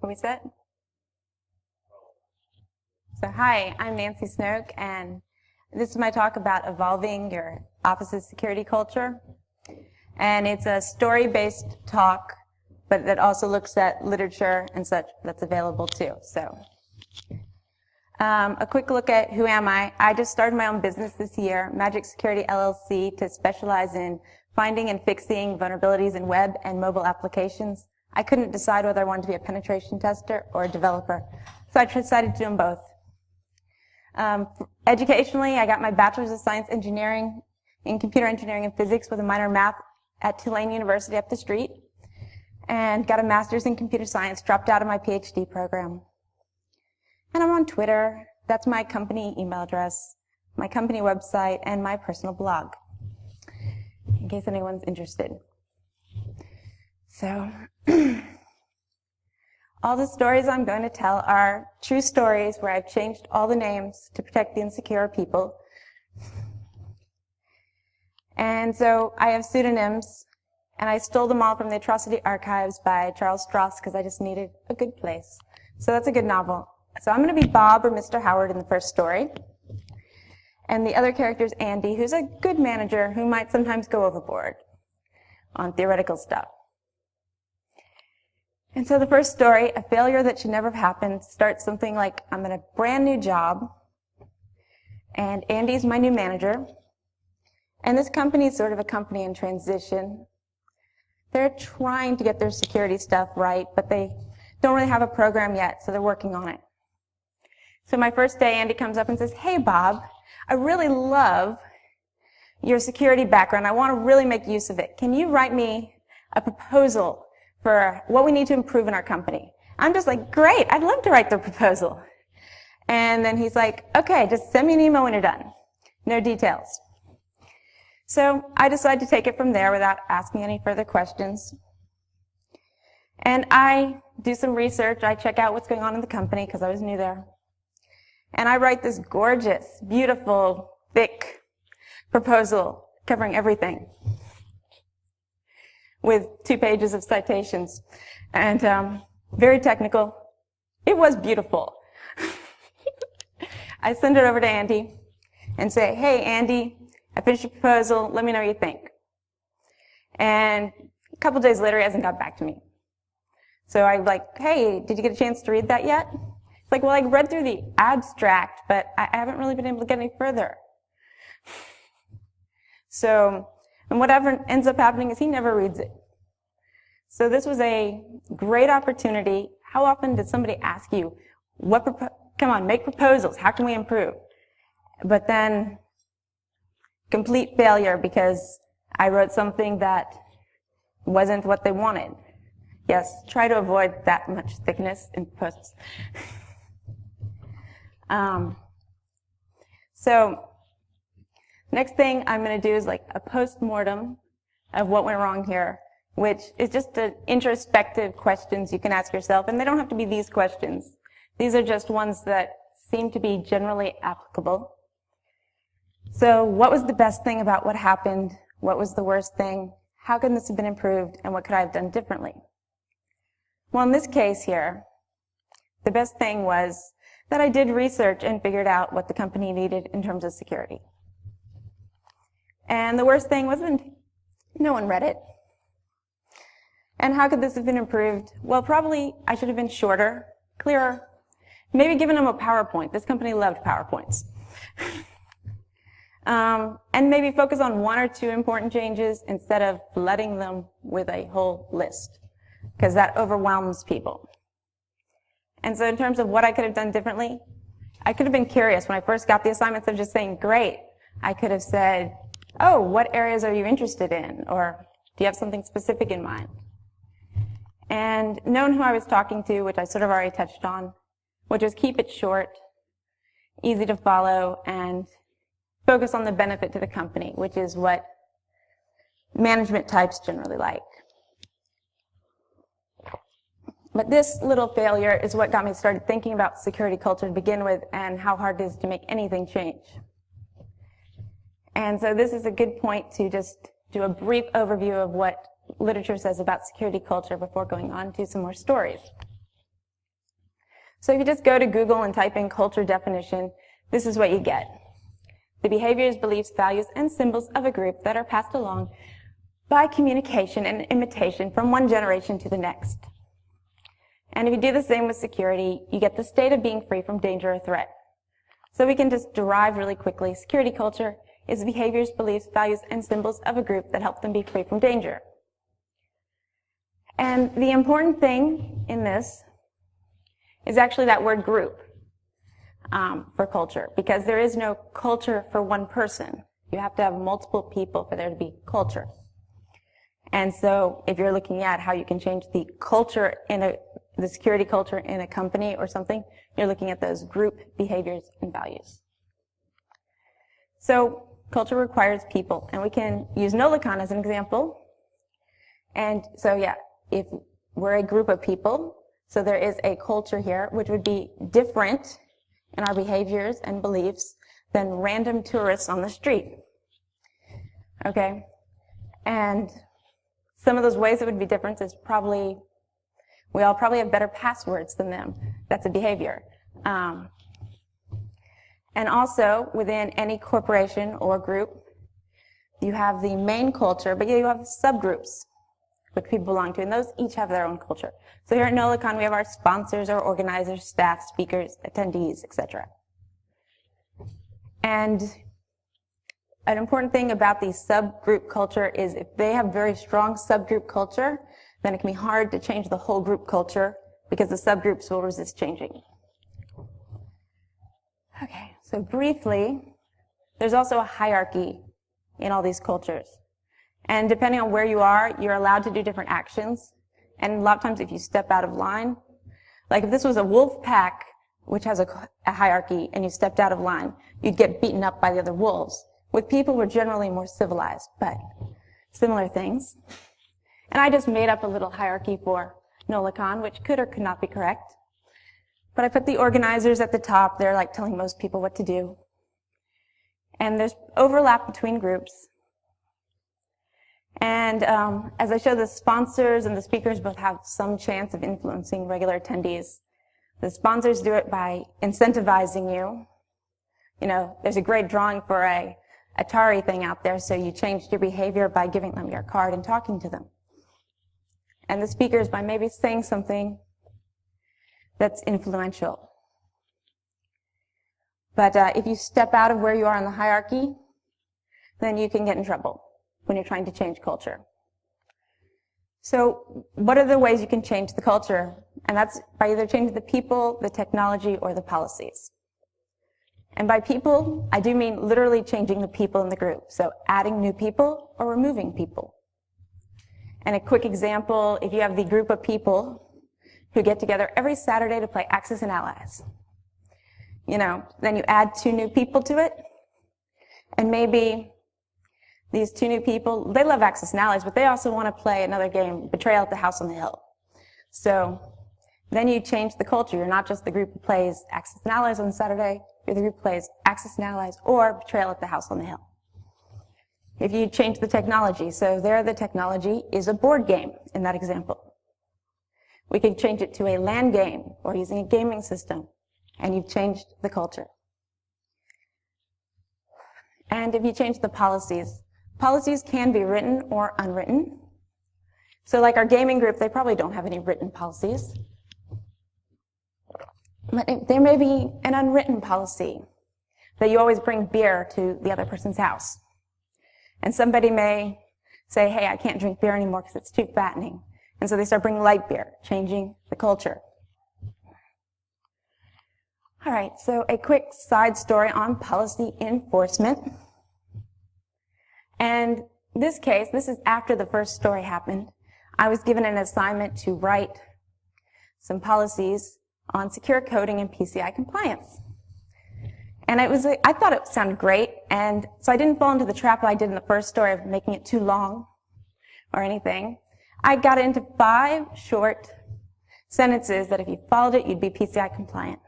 Are we set? So hi, I'm Nancy Snoke, and this is my talk about evolving your office's security culture. And it's a story-based talk, but that also looks at literature and such that's available too. So a quick look at who am I. I just started my own business this year, Magic Security LLC, to specialize in finding and fixing vulnerabilities in web and mobile applications. I couldn't decide whether I wanted to be a penetration tester or a developer, so I decided to do them both. Educationally, I got my Bachelor's of Science Engineering in Computer Engineering and Physics with a minor in Math at Tulane University up the street, and got a Master's in Computer Science, dropped out of my PhD program. And I'm on Twitter. That's my company email address, my company website, and my personal blog, in case anyone's interested. So, all the stories I'm going to tell are true stories where I've changed all the names to protect the insecure people. And so I have pseudonyms, and I stole them all from the Atrocity Archives by Charles Stross because I just needed a good place. So that's a good novel. So I'm going to be Bob or Mr. Howard in the first story. And the other character is Andy, who's a good manager who might sometimes go overboard on theoretical stuff. And so the first story, a failure that should never have happened, starts something like, I'm in a brand new job, and Andy's my new manager, and this company is sort of a company in transition. They're trying to get their security stuff right, but they don't really have a program yet, so they're working on it. So my first day, Andy comes up and says, hey, Bob, I really love your security background. I want to really make use of it. Can you write me a proposal for what we need to improve in our company? I'm just like, great, I'd love to write the proposal. And then he's like, okay, just send me an email when you're done. No details. So I decided to take it from there without asking any further questions. And I do some research. I check out what's going on in the company because I was new there. And I write this gorgeous, beautiful, thick proposal covering everything, with 2 pages of citations, and very technical. It was beautiful. I send it over to Andy and say, hey, Andy, I finished your proposal. Let me know what you think. And a couple days later, he hasn't got back to me. So I'm like, hey, did you get a chance to read that yet? It's like, well, I read through the abstract, but I haven't really been able to get any further. So, and whatever ends up happening is he never reads it. So this was a great opportunity. How often did somebody ask you, come on, make proposals, how can we improve? But then, complete failure because I wrote something that wasn't what they wanted. Yes, try to avoid that much thickness in posts. So, next thing I'm going to do is like a postmortem of what went wrong here, which is just introspective questions you can ask yourself, and they don't have to be these questions. These are just ones that seem to be generally applicable. So what was the best thing about what happened? What was the worst thing? How could this have been improved? And what could I have done differently? Well, in this case here, the best thing was that I did research and figured out what the company needed in terms of security. And the worst thing wasn't, no one read it. And how could this have been improved? Well, probably I should have been shorter, clearer, maybe given them a PowerPoint. This company loved PowerPoints. And maybe focus on 1 or 2 important changes instead of flooding them with a whole list, because that overwhelms people. And so in terms of what I could have done differently, I could have been curious. When I first got the assignments of just saying, great, I could have said, oh, what areas are you interested in? Or do you have something specific in mind? And knowing who I was talking to, which I sort of already touched on, which was keep it short, easy to follow, and focus on the benefit to the company, which is what management types generally like. But this little failure is what got me started thinking about security culture to begin with and how hard it is to make anything change. And so this is a good point to just do a brief overview of what literature says about security culture before going on to some more stories. So if you just go to Google and type in culture definition, this is what you get. The behaviors, beliefs, values, and symbols of a group that are passed along by communication and imitation from one generation to the next. And if you do the same with security, you get the state of being free from danger or threat. So we can just derive really quickly, security culture is behaviors, beliefs, values, and symbols of a group that help them be free from danger. And the important thing in this is actually that word group for culture, because there is no culture for one person. You have to have multiple people for there to be culture. And so if you're looking at how you can change the culture the security culture in a company or something, you're looking at those group behaviors and values. So culture requires people, and we can use Nolicon as an example. And so yeah, if we're a group of people, so there is a culture here which would be different in our behaviors and beliefs than random tourists on the street. Okay? And some of those ways it would be different is probably, we all probably have better passwords than them. That's a behavior. And also, within any corporation or group, you have the main culture, but you have subgroups which people belong to, and those each have their own culture. So here at Nolicon, we have our sponsors, our organizers, staff, speakers, attendees, etc. And an important thing about the subgroup culture is if they have very strong subgroup culture, then it can be hard to change the whole group culture because the subgroups will resist changing. Okay, so briefly, there's also a hierarchy in all these cultures. And depending on where you are, you're allowed to do different actions. And a lot of times if you step out of line, like if this was a wolf pack, which has a hierarchy, and you stepped out of line, you'd get beaten up by the other wolves. With people, we're generally more civilized, but similar things. And I just made up a little hierarchy for Nolicon, which could or could not be correct. But I put the organizers at the top. They're like telling most people what to do. And there's overlap between groups. And as I show, the sponsors and the speakers both have some chance of influencing regular attendees. The sponsors do it by incentivizing you. You know, there's a great drawing for a Atari thing out there, so you changed your behavior by giving them your card and talking to them. And the speakers by maybe saying something that's influential. But if you step out of where you are in the hierarchy, then you can get in trouble when you're trying to change culture. So what are the ways you can change the culture? And that's by either changing the people, the technology, or the policies. And by people, I do mean literally changing the people in the group. So adding new people or removing people. And a quick example, if you have the group of people who get together every Saturday to play Axis and Allies, you know, then you add 2 new people to it, and maybe these 2 new people, they love Axis and Allies, but they also want to play another game, Betrayal at the House on the Hill. So then you change the culture. You're not just the group who plays Axis and Allies on Saturday, you're the group who plays Axis and Allies or Betrayal at the House on the Hill. If you change the technology, so there the technology is a board game in that example. We could change it to a LAN game or using a gaming system, and you've changed the culture. And if you change the policies, policies can be written or unwritten. So like our gaming group, they probably don't have any written policies. But there may be an unwritten policy that you always bring beer to the other person's house. And somebody may say, hey, I can't drink beer anymore because it's too fattening. And so they start bringing light beer, changing the culture. All right, so a quick side story on policy enforcement. And this case, this is after the first story happened. I was given an assignment to write some policies on secure coding and PCI compliance. And I thought it sounded great, and so I didn't fall into the trap I did in the first story of making it too long or anything. I got it into 5 short sentences that if you followed it, you'd be PCI compliant.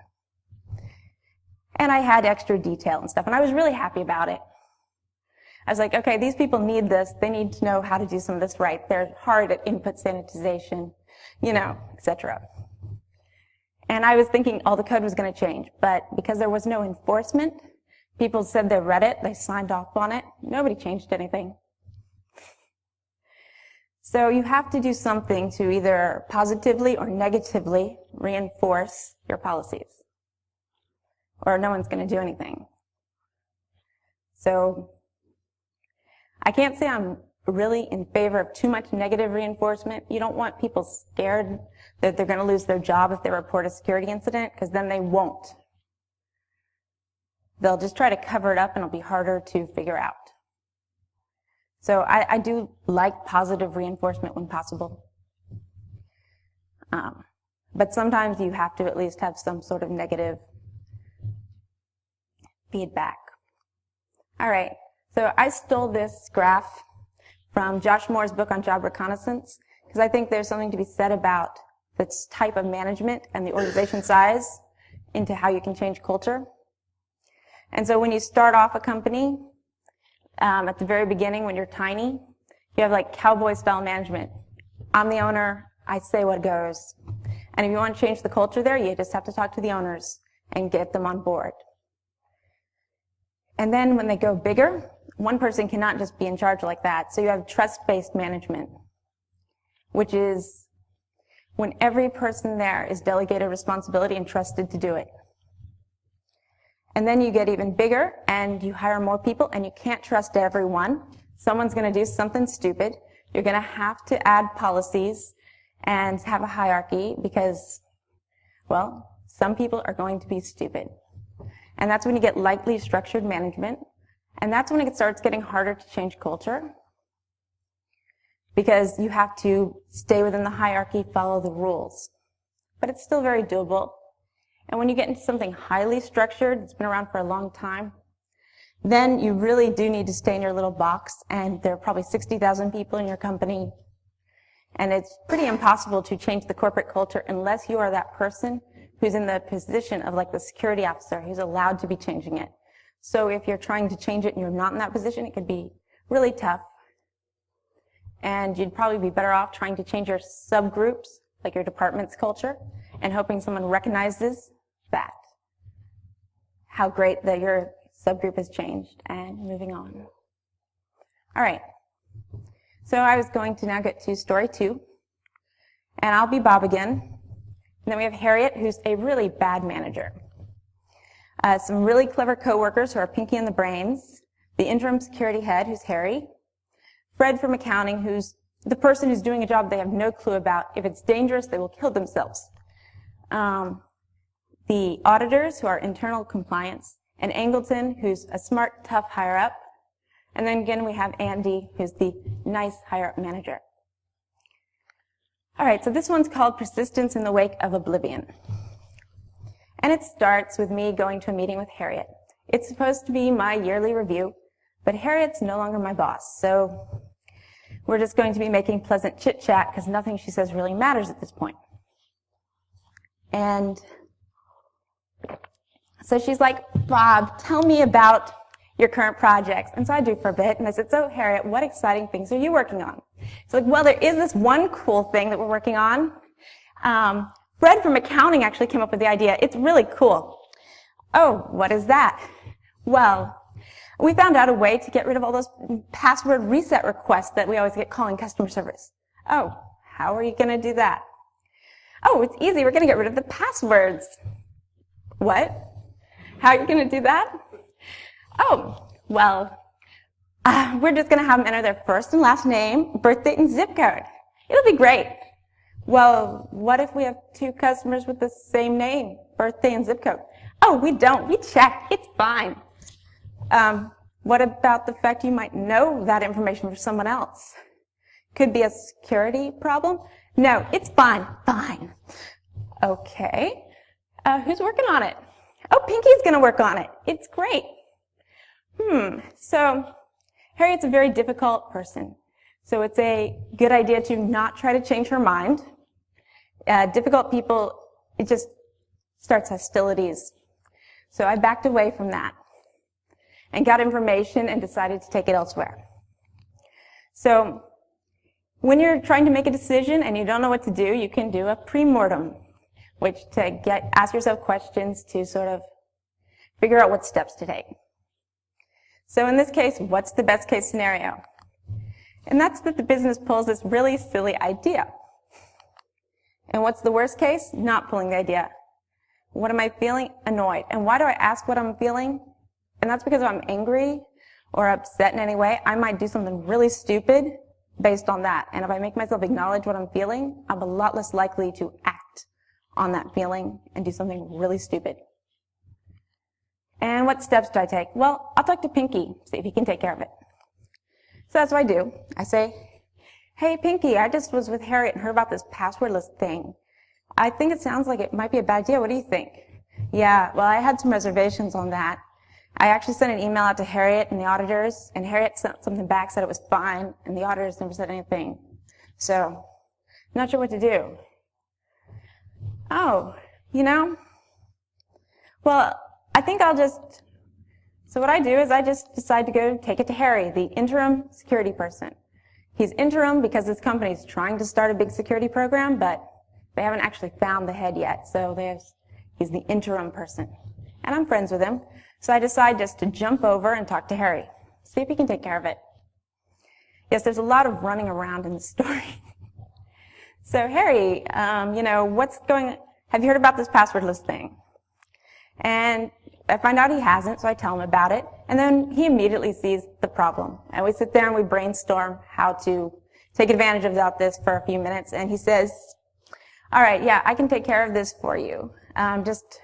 And I had extra detail and stuff, and I was really happy about it. I was like, okay, these people need this. They need to know how to do some of this right. They're hard at input sanitization, you know, etc. And I was thinking all the code was going to change, but because there was no enforcement, people said they read it, they signed off on it, nobody changed anything. So you have to do something to either positively or negatively reinforce your policies, or no one's going to do anything. So I can't say I'm really in favor of too much negative reinforcement. You don't want people scared that they're going to lose their job if they report a security incident, because then they won't. They'll just try to cover it up and it'll be harder to figure out. So I do like positive reinforcement when possible. But sometimes you have to at least have some sort of negative feedback. All right, so I stole this graph from Josh Moore's book on job reconnaissance, because I think there's something to be said about this type of management and the organization size into how you can change culture. And so when you start off a company, at the very beginning when you're tiny, you have like cowboy style management. I'm the owner, I say what goes. And if you want to change the culture there, you just have to talk to the owners and get them on board. And then when they go bigger, one person cannot just be in charge like that. So you have trust-based management, which is when every person there is delegated responsibility and trusted to do it. And then you get even bigger and you hire more people and you can't trust everyone. Someone's going to do something stupid. You're going to have to add policies and have a hierarchy because, well, some people are going to be stupid. And that's when you get lightly structured management. And that's when it starts getting harder to change culture, because you have to stay within the hierarchy, follow the rules. But it's still very doable. And when you get into something highly structured, it's been around for a long time, then you really do need to stay in your little box, and there are probably 60,000 people in your company. And it's pretty impossible to change the corporate culture unless you are that person who's in the position of like the security officer who's allowed to be changing it. So if you're trying to change it and you're not in that position, it could be really tough. And you'd probably be better off trying to change your subgroups, like your department's culture, and hoping someone recognizes that, how great that your subgroup has changed, and moving on. All right. So I was going to now get to story 2, and I'll be Bob again. And then we have Harriet, who's a really bad manager. Some really clever coworkers who are Pinky in the brains, the interim security head, who's Harry, Fred from accounting, who's the person who's doing a job they have no clue about. If it's dangerous, they will kill themselves. The auditors, who are internal compliance, and Angleton, who's a smart, tough higher-up. And then again, we have Andy, who's the nice higher-up manager. All right, so this one's called Persistence in the Wake of Oblivion. And it starts with me going to a meeting with Harriet. It's supposed to be my yearly review, but Harriet's no longer my boss, so we're just going to be making pleasant chit-chat because nothing she says really matters at this point. And so she's like, Bob, tell me about your current projects. And so I do for a bit, and I said, so Harriet, what exciting things are you working on? She's like, well, there is this one cool thing that we're working on. Fred from accounting actually came up with the idea. It's really cool. Oh, what is that? Well, we found out a way to get rid of all those password reset requests that we always get calling customer service. Oh, how are you going to do that? Oh, it's easy. We're going to get rid of the passwords. What? How are you going to do that? Oh, well, we're just going to have them enter their first and last name, birth date, and zip code. It'll be great. Well, what if we have 2 customers with the same name, birthday, and zip code? Oh, we don't. We checked. It's fine. What about the fact you might know that information for someone else? Could be a security problem? No, it's fine. Fine. Okay. Who's working on it? Oh, Pinky's going to work on it. It's great. So Harriet's a very difficult person. So it's a good idea to not try to change her mind. Difficult people, it just starts hostilities. So I backed away from that and got information and decided to take it elsewhere. So when you're trying to make a decision and you don't know what to do, you can do a premortem, which ask yourself questions to sort of figure out what steps to take. So in this case, what's the best case scenario? And that's that the business pulls this really silly idea. And what's the worst case? Not pulling the idea. What am I feeling? Annoyed. And why do I ask what I'm feeling? And that's because if I'm angry or upset in any way, I might do something really stupid based on that. And if I make myself acknowledge what I'm feeling, I'm a lot less likely to act on that feeling and do something really stupid. And what steps do I take? Well, I'll talk to Pinky, see if he can take care of it. So that's what I do. I say, hey, Pinky, I just was with Harriet and heard about this passwordless thing. I think it sounds like it might be a bad idea. What do you think? Yeah, well, I had some reservations on that. I actually sent an email out to Harriet and the auditors, and Harriet sent something back, said it was fine, and the auditors never said anything. So, I'm not sure what to do. Oh, well, I think so what I do is I just decide to go take it to Harry, the interim security person. He's interim because this company's trying to start a big security program, but they haven't actually found the head yet, so he's the interim person. And I'm friends with him, so I decide just to jump over and talk to Harry, see if he can take care of it. Yes, there's a lot of running around in the story. So Harry, have you heard about this passwordless thing? And I find out he hasn't, so I tell him about it, and then he immediately sees the problem. And we sit there and we brainstorm how to take advantage of this for a few minutes, and he says, all right, yeah, I can take care of this for you. Just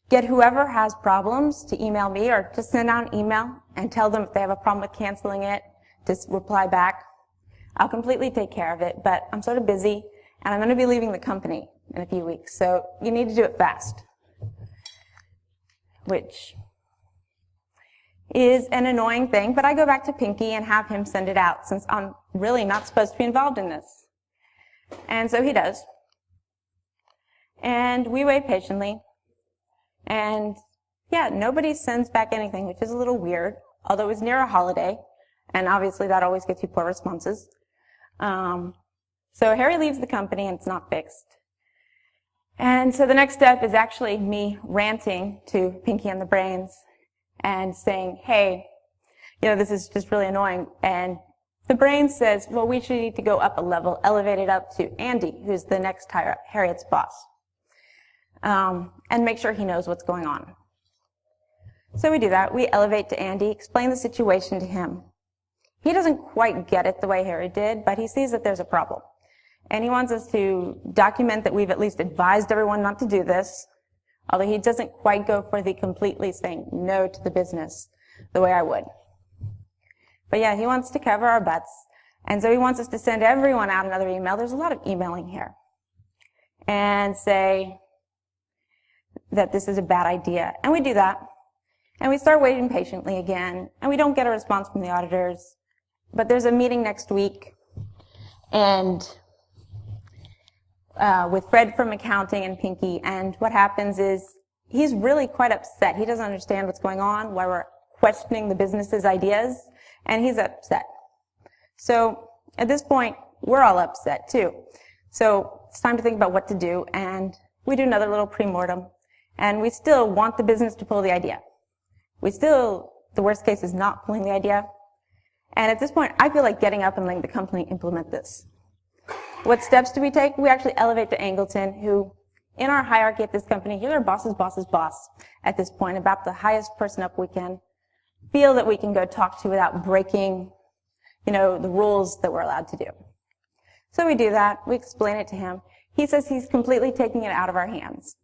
get whoever has problems to email me, or just send out an email and tell them if they have a problem with canceling it, just reply back. I'll completely take care of it, but I'm sort of busy, and I'm going to be leaving the company in a few weeks, so you need to do it fast. Which is an annoying thing, but I go back to Pinky and have him send it out, since I'm really not supposed to be involved in this. And so he does. And we wait patiently. And yeah, nobody sends back anything, which is a little weird, although it was near a holiday, and obviously that always gets you poor responses. So Harry leaves the company and it's not fixed. And so the next step is actually me ranting to Pinky and the Brains and saying, hey, this is just really annoying. And the Brains says, well, we should need to go up a level, elevate it up to Andy, who's the next higher up, Harriet's boss, and make sure he knows what's going on. So we do that. We elevate to Andy, explain the situation to him. He doesn't quite get it the way Harry did, but he sees that there's a problem. And he wants us to document that we've at least advised everyone not to do this, although he doesn't quite go for the completely saying no to the business the way I would. But yeah, he wants to cover our butts, and so he wants us to send everyone out another email. There's a lot of emailing here. And say that this is a bad idea. And we do that. And we start waiting patiently again, and we don't get a response from the auditors. But there's a meeting next week, and with Fred from accounting and Pinky, and what happens is he's really quite upset. He doesn't understand what's going on, why we're questioning the business's ideas, and he's upset. So at this point, we're all upset too. So it's time to think about what to do, and we do another little premortem, and we still want the business to pull the idea. The worst case is not pulling the idea. And at this point, I feel like getting up and letting the company implement this. What steps do we take? We actually elevate to Angleton, who, in our hierarchy at this company, he's our boss's boss's boss at this point, about the highest person up we can feel that we can go talk to without breaking, the rules that we're allowed to do. So we do that. We explain it to him. He says he's completely taking it out of our hands.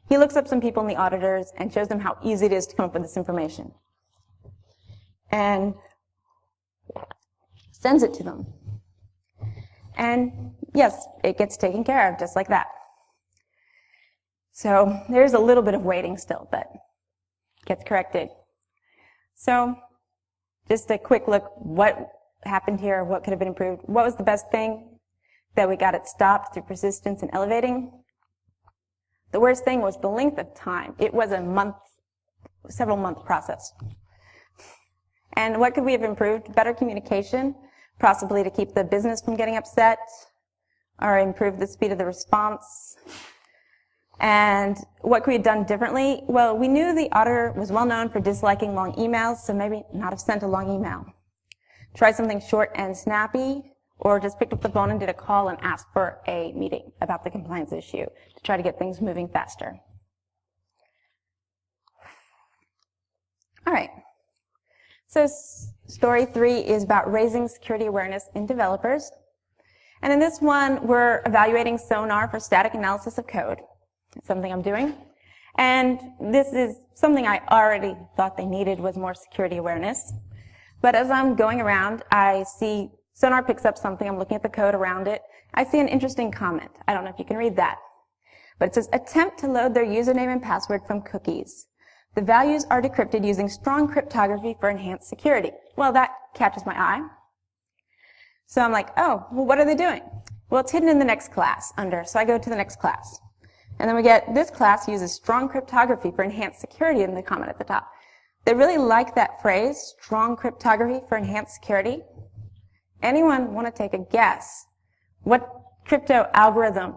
He looks up some people in the auditors and shows them how easy it is to come up with this information. And sends it to them. And yes, it gets taken care of just like that. So there's a little bit of waiting still, but it gets corrected. So just a quick look, what happened here, what could have been improved, what was the best thing, that we got it stopped through persistence and elevating. The worst thing was the length of time. It was several month process. And what could we have improved? Better communication, possibly to keep the business from getting upset, or improve the speed of the response. And what could we have done differently? Well, we knew the auditor was well known for disliking long emails, so maybe not have sent a long email. Try something short and snappy, or just picked up the phone and did a call and asked for a meeting about the compliance issue to try to get things moving faster. All right. So story 3 is about raising security awareness in developers. And in this one, we're evaluating Sonar for static analysis of code. It's something I'm doing. And this is something I already thought they needed, was more security awareness. But as I'm going around, I see Sonar picks up something. I'm looking at the code around it. I see an interesting comment. I don't know if you can read that. But it says, attempt to load their username and password from cookies. The values are decrypted using strong cryptography for enhanced security. Well, that catches my eye. So I'm like, oh, well, what are they doing? Well, it's hidden in the next class under, so I go to the next class. And then we get, this class uses strong cryptography for enhanced security in the comment at the top. They really like that phrase, strong cryptography for enhanced security. Anyone want to take a guess what crypto algorithm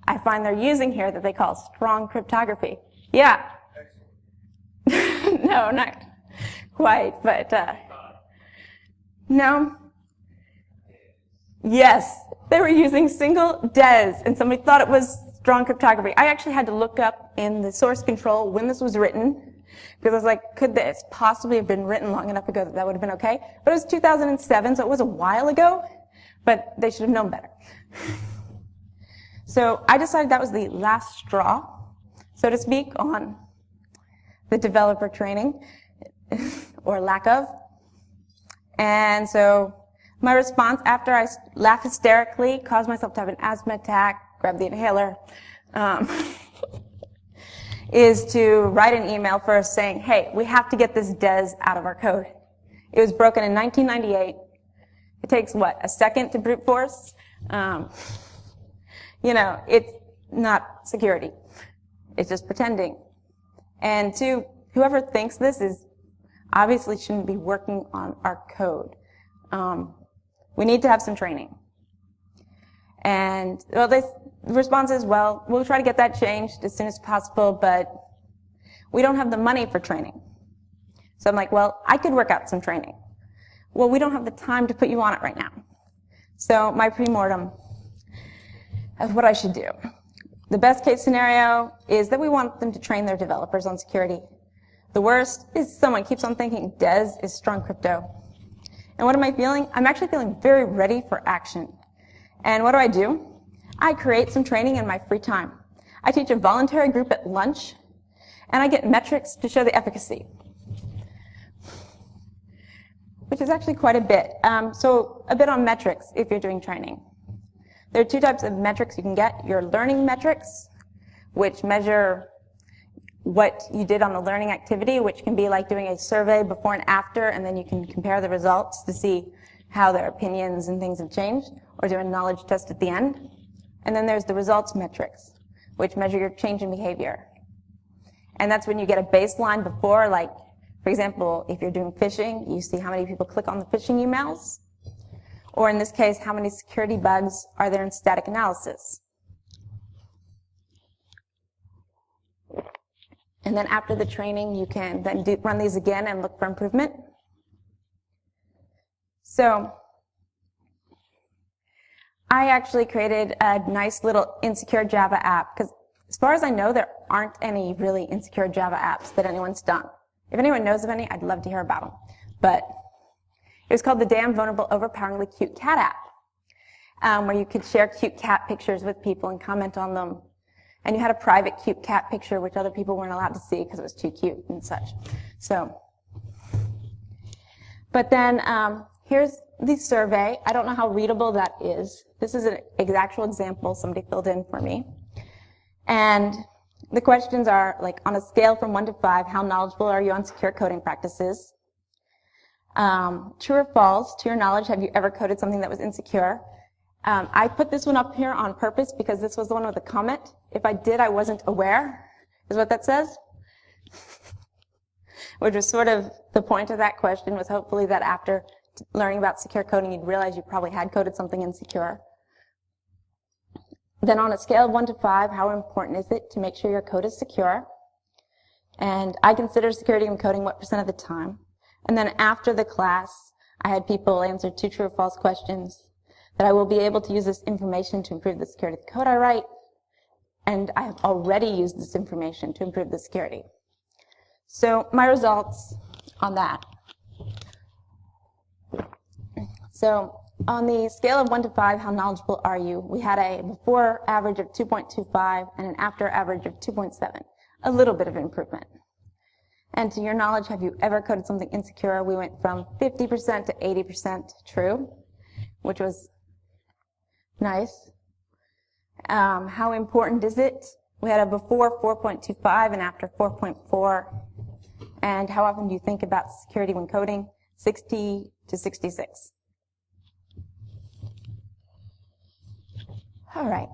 I find they're using here that they call strong cryptography? Yeah. No, not quite, but no. Yes, they were using single des, and somebody thought it was strong cryptography. I actually had to look up in the source control when this was written, because I was like, could this possibly have been written long enough ago that that would have been okay? But it was 2007, so it was a while ago, but they should have known better. So I decided that was the last straw, so to speak, on the developer training, or lack of. And so my response, after I laugh hysterically, caused myself to have an asthma attack, grab the inhaler, is to write an email first saying, hey, we have to get this des out of our code. It was broken in 1998. It takes, what, a second to brute force? You know, it's not security. It's just pretending. And two, whoever thinks this is obviously shouldn't be working on our code. We need to have some training. And well, the response is, well, we'll try to get that changed as soon as possible, but we don't have the money for training. So I'm like, well, I could work out some training. Well, we don't have the time to put you on it right now. So my premortem of what I should do. The best case scenario is that we want them to train their developers on security. The worst is someone keeps on thinking des is strong crypto. And what am I feeling? I'm actually feeling very ready for action. And what do? I create some training in my free time. I teach a voluntary group at lunch, and I get metrics to show the efficacy, which is actually quite a bit. So a bit on metrics if you're doing training. There are two types of metrics you can get. Your learning metrics, which measure what you did on the learning activity, which can be like doing a survey before and after, and then you can compare the results to see how their opinions and things have changed, or do a knowledge test at the end. And then there's the results metrics, which measure your change in behavior. And that's when you get a baseline before, like, for example, if you're doing phishing, you see how many people click on the phishing emails. Or in this case, how many security bugs are there in static analysis. And then after the training, you can then run these again and look for improvement. So I actually created a nice little insecure Java app, because as far as I know, there aren't any really insecure Java apps that anyone's done. If anyone knows of any, I'd love to hear about them. But it was called the Damn Vulnerable Overpoweringly Cute Cat app, where you could share cute cat pictures with people and comment on them. And you had a private cute cat picture, which other people weren't allowed to see because it was too cute and such. So, but then here's the survey. I don't know how readable that is. This is an actual example somebody filled in for me. And the questions are, like, on a scale from 1 to 5, how knowledgeable are you on secure coding practices? True or false, to your knowledge, have you ever coded something that was insecure? I put this one up here on purpose because this was the one with the comment. If I did, I wasn't aware, is what that says. Which was sort of the point of that question, was hopefully that after learning about secure coding, you'd realize you probably had coded something insecure. Then on a scale of 1 to 5, how important is it to make sure your code is secure? And I consider security in coding what % of the time. And then after the class, I had people answer 2 true or false questions, that I will be able to use this information to improve the security of the code I write, and I have already used this information to improve the security. So my results on that. So on the scale of 1 to 5, how knowledgeable are you? We had a before average of 2.25 and an after average of 2.7. A little bit of improvement. And to your knowledge, have you ever coded something insecure? We went from 50% to 80% true, which was nice. How important is it? We had a before 4.25 and after 4.4. And how often do you think about security when coding? 60 to 66. All right.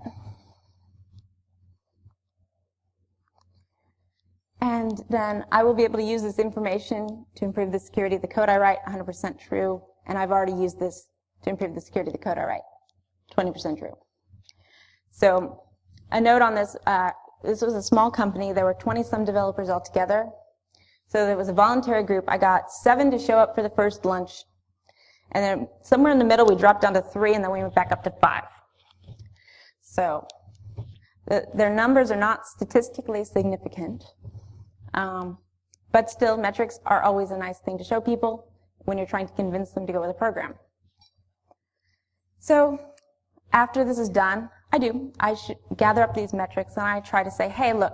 And then I will be able to use this information to improve the security of the code I write, 100% true. And I've already used this to improve the security of the code I write, 20% true. So a note on this, this was a small company. There were 20-some developers altogether. So there was a voluntary group. I got 7 to show up for the first lunch. And then somewhere in the middle, we dropped down to 3, and then we went back up to 5. So their numbers are not statistically significant. But still, metrics are always a nice thing to show people when you're trying to convince them to go with a program. So after this is done, I should gather up these metrics, and I try to say, hey, look,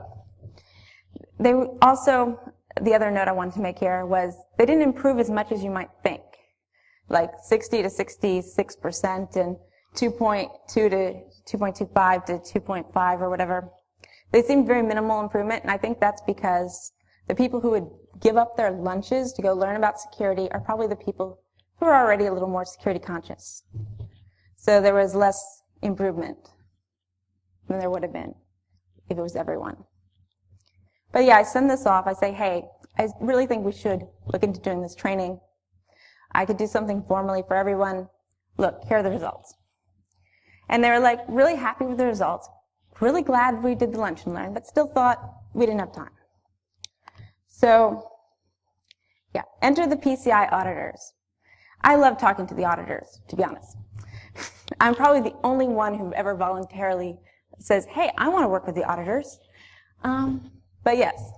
they also, the other note I wanted to make here was they didn't improve as much as you might think, like 60 to 66% and 2.2 to 2.25 to 2.5 or whatever. They seemed very minimal improvement, and I think that's because the people who would give up their lunches to go learn about security are probably the people who are already a little more security conscious. So there was less improvement than there would have been if it was everyone. But yeah, I send this off. I say, hey, I really think we should look into doing this training. I could do something formally for everyone. Look, here are the results. And they were like really happy with the results, really glad we did the lunch and learn, but still thought we didn't have time. So yeah, enter the PCI auditors. I love talking to the auditors, to be honest. I'm probably the only one who ever voluntarily says, hey, I want to work with the auditors. But yes,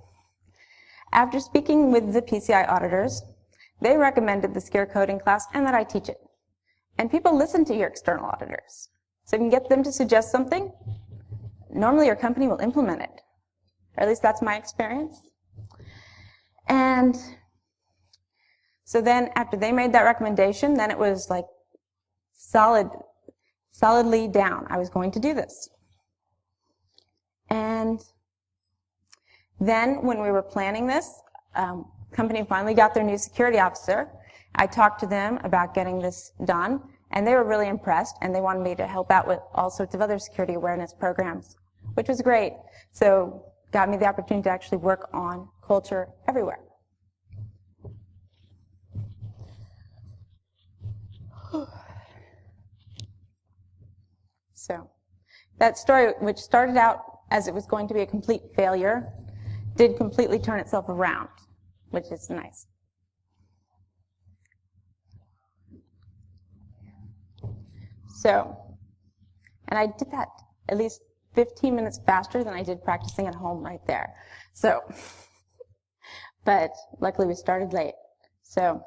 after speaking with the PCI auditors, they recommended the secure coding class and that I teach it. And people listen to your external auditors. So if you can get them to suggest something, normally your company will implement it. Or at least that's my experience. And so then after they made that recommendation, then it was like solidly down. I was going to do this. And then when we were planning this, company finally got their new security officer. I talked to them about getting this done, and they were really impressed, and they wanted me to help out with all sorts of other security awareness programs, which was great. So got me the opportunity to actually work on culture everywhere. So that story, which started out as it was going to be a complete failure, did completely turn itself around, which is nice. So, and I did that at least 15 minutes faster than I did practicing at home right there. So, but luckily we started late. So,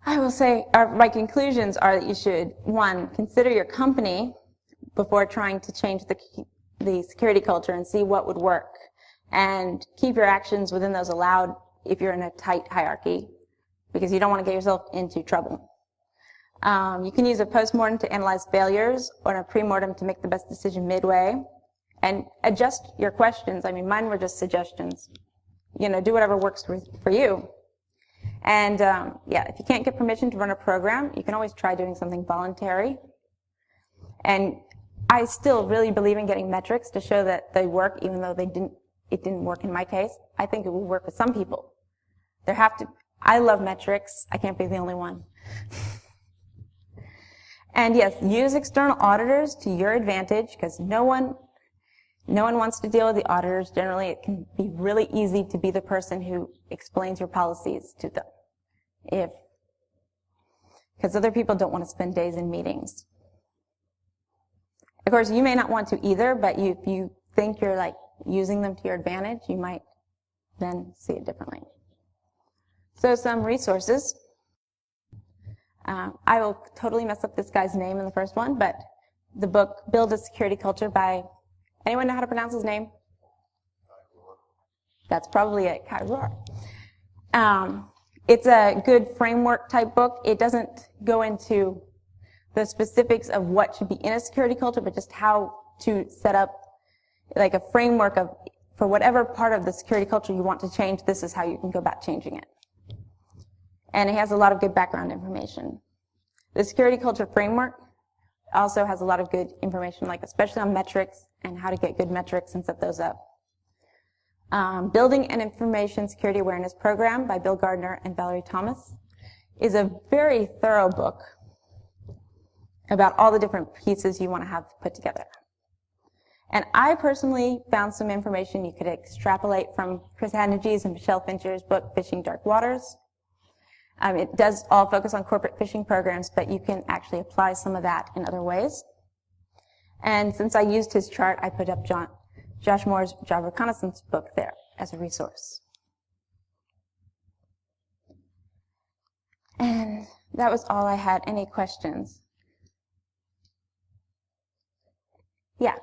I will say my conclusions are that you should, 1, consider your company before trying to change the security culture and see what would work. And keep your actions within those allowed if you're in a tight hierarchy, because you don't want to get yourself into trouble. You can use a postmortem to analyze failures or a premortem to make the best decision midway. And adjust your questions. I mean, mine were just suggestions. You know, do whatever works for you. And yeah, if you can't get permission to run a program, you can always try doing something voluntary. And I still really believe in getting metrics to show that they work, even though it didn't work in my case. I think it will work with some people. I love metrics. I can't be the only one. And yes, use external auditors to your advantage, because no one wants to deal with the auditors. Generally, it can be really easy to be the person who explains your policies to them, because other people don't want to spend days in meetings. Of course, you may not want to either, but if you think you're like using them to your advantage, you might then see it differently. So some resources. I will totally mess up this guy's name in the first one, but the book, Build a Security Culture by, anyone know how to pronounce his name? That's probably it, Kai Rohr. It's a good framework type book. It doesn't go into the specifics of what should be in a security culture, but just how to set up like a framework of, for whatever part of the security culture you want to change, this is how you can go about changing it. And it has a lot of good background information. The security culture framework also has a lot of good information, like especially on metrics and how to get good metrics and set those up. Building an Information Security Awareness Program by Bill Gardner and Valerie Thomas is a very thorough book about all the different pieces you want to have put together. And I personally found some information you could extrapolate from Chris Hadnagy's and Michelle Fincher's book, Fishing Dark Waters. It does all focus on corporate phishing programs, but you can actually apply some of that in other ways. And since I used his chart, I put up Josh Moore's Java Reconnaissance book there as a resource. And that was all I had. Any questions? Yeah.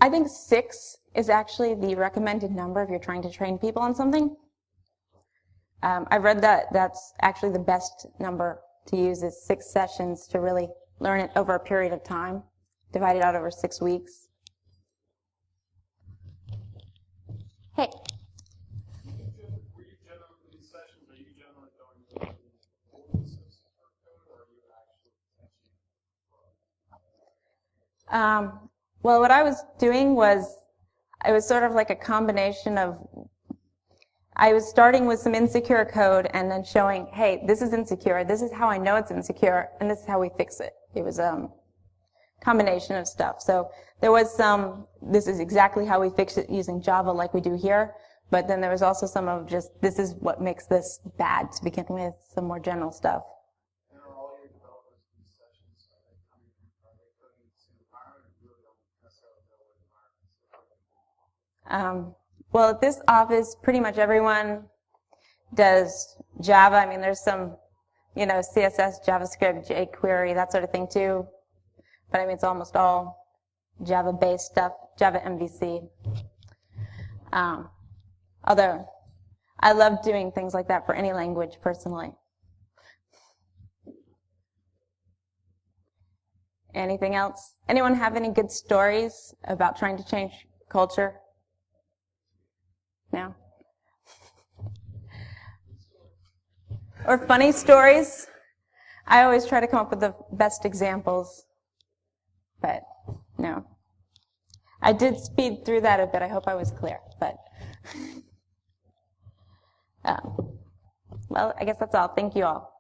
I think 6 is actually the recommended number if you're trying to train people on something. I've read that that's actually the best number to use is 6 sessions to really learn it over a period of time, divided out over 6 weeks. Hey. Were you generally in these sessions, are you generally going through the old systems or code, or are you actually teaching? Well, what I was doing was, it was sort of like a combination of, I was starting with some insecure code and then showing, hey, this is insecure, this is how I know it's insecure, and this is how we fix it. It was a combination of stuff. So there was some, this is exactly how we fix it using Java like we do here, but then there was also some of just, this is what makes this bad to begin with, some more general stuff. And are all your developers in these sessions, are they coming from, are they coding in the same environment, or you really don't necessarily know what environments? Well, at this office, pretty much everyone does Java. I mean, there's some, CSS, JavaScript, jQuery, that sort of thing too. But I mean, it's almost all Java-based stuff, Java MVC. Although, I love doing things like that for any language, personally. Anything else? Anyone have any good stories about trying to change culture? No? Or funny stories? I always try to come up with the best examples, but no. I did speed through that a bit. I hope I was clear, but well, I guess that's all. Thank you all.